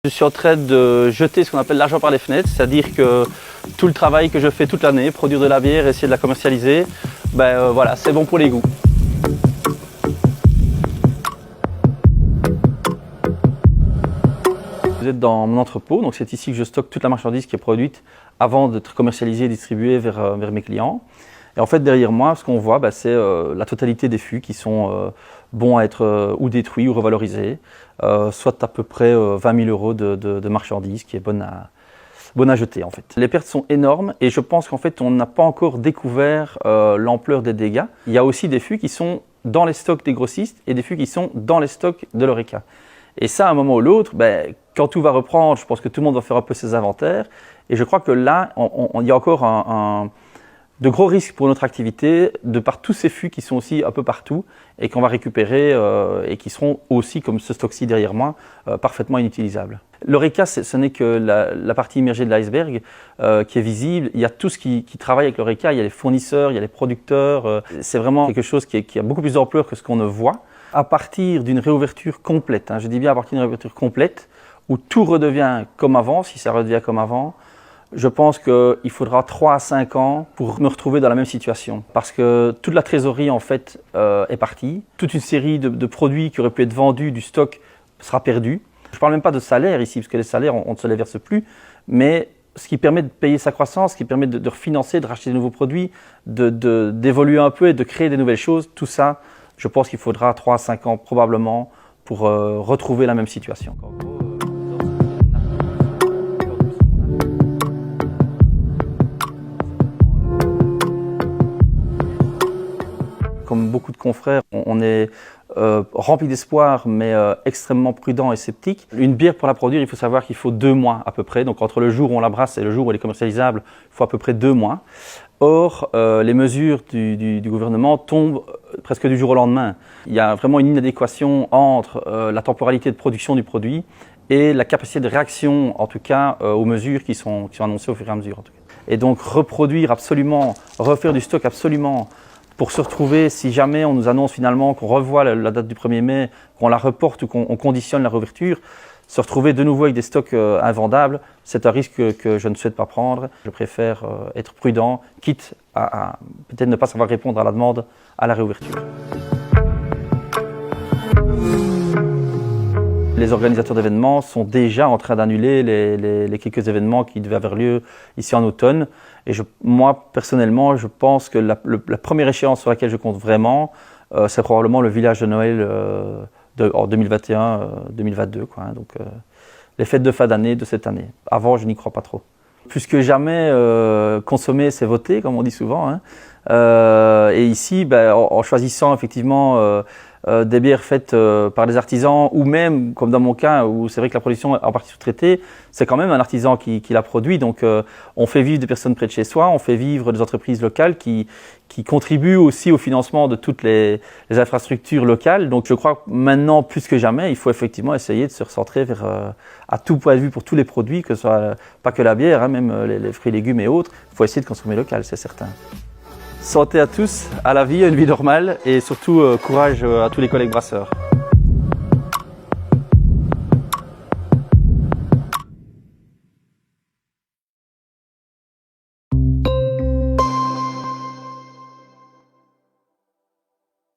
Je suis en train de jeter ce qu'on appelle l'argent par les fenêtres, c'est-à-dire que tout le travail que je fais toute l'année, produire de la bière, essayer de la commercialiser, voilà, c'est bon pour les goûts. Vous êtes dans mon entrepôt, donc c'est ici que je stocke toute la marchandise qui est produite avant d'être commercialisée et distribuée vers mes clients. Et en fait, derrière moi, ce qu'on voit, c'est la totalité des fûts qui sont bons à être ou détruits ou revalorisés, soit à peu près 20 000 € de marchandises qui est bonne à jeter en fait. Les pertes sont énormes et je pense qu'en fait, on n'a pas encore découvert l'ampleur des dégâts. Il y a aussi des fûts qui sont dans les stocks des grossistes et des fûts qui sont dans les stocks de l'Horeca. Et ça, à un moment ou l'autre, quand tout va reprendre, je pense que tout le monde va faire un peu ses inventaires. Et je crois que là, il y a encore de gros risques pour notre activité, de par tous ces fûts qui sont aussi un peu partout et qu'on va récupérer et qui seront aussi, comme ce stock-ci derrière moi, parfaitement inutilisables. L'Horeca, ce n'est que la partie immergée de l'iceberg qui est visible. Il y a tout ce qui travaille avec l'Horeca, il y a les fournisseurs, il y a les producteurs. C'est vraiment quelque chose qui a beaucoup plus d'ampleur que ce qu'on ne voit. À partir d'une réouverture complète, je dis bien à partir d'une réouverture complète, où tout redevient comme avant, si ça redevient comme avant, je pense qu'il faudra 3 à 5 ans pour me retrouver dans la même situation. Parce que toute la trésorerie en fait est partie. Toute une série de produits qui auraient pu être vendus, du stock, sera perdu. Je ne parle même pas de salaire ici, parce que les salaires, on ne se les verse plus. Mais ce qui permet de payer sa croissance, ce qui permet de refinancer, de racheter de nouveaux produits, d'évoluer un peu et de créer des nouvelles choses, tout ça, je pense qu'il faudra 3 à 5 ans probablement pour retrouver la même situation. Comme beaucoup de confrères, on est rempli d'espoir, mais extrêmement prudent et sceptique. Une bière, pour la produire, il faut savoir qu'il faut 2 mois à peu près. Donc entre le jour où on la brasse et le jour où elle est commercialisable, il faut à peu près 2 mois. Or, les mesures du gouvernement tombent presque du jour au lendemain. Il y a vraiment une inadéquation entre la temporalité de production du produit et la capacité de réaction, en tout cas, aux mesures qui sont annoncées au fur et à mesure. En tout cas. Et donc, reproduire absolument, refaire du stock absolument, pour se retrouver, si jamais on nous annonce finalement qu'on revoit la date du 1er mai, qu'on la reporte ou qu'on conditionne la réouverture, se retrouver de nouveau avec des stocks invendables, c'est un risque que je ne souhaite pas prendre. Je préfère être prudent, quitte à peut-être ne pas savoir répondre à la demande à la réouverture. Les organisateurs d'événements sont déjà en train d'annuler les quelques événements qui devaient avoir lieu ici en automne. Et moi, personnellement, je pense que la première échéance sur laquelle je compte vraiment, c'est probablement le village de Noël en 2021-2022. Donc, les fêtes de fin d'année de cette année. Avant, je n'y crois pas trop. Plus que jamais, consommer, c'est voter, comme on dit souvent. Et ici, en choisissant effectivement des bières faites par des artisans, ou même, comme dans mon cas, où c'est vrai que la production est en partie sous-traitée, c'est quand même un artisan qui la produit. Donc, on fait vivre des personnes près de chez soi, on fait vivre des entreprises locales qui contribuent aussi au financement de toutes les infrastructures locales. Donc, je crois que maintenant, plus que jamais, il faut effectivement essayer de se recentrer vers, à tout point de vue pour tous les produits, que ce soit pas que la bière, même les fruits et légumes et autres. Il faut essayer de consommer local, c'est certain. Santé à tous, à la vie, à une vie normale et surtout courage à tous les collègues brasseurs.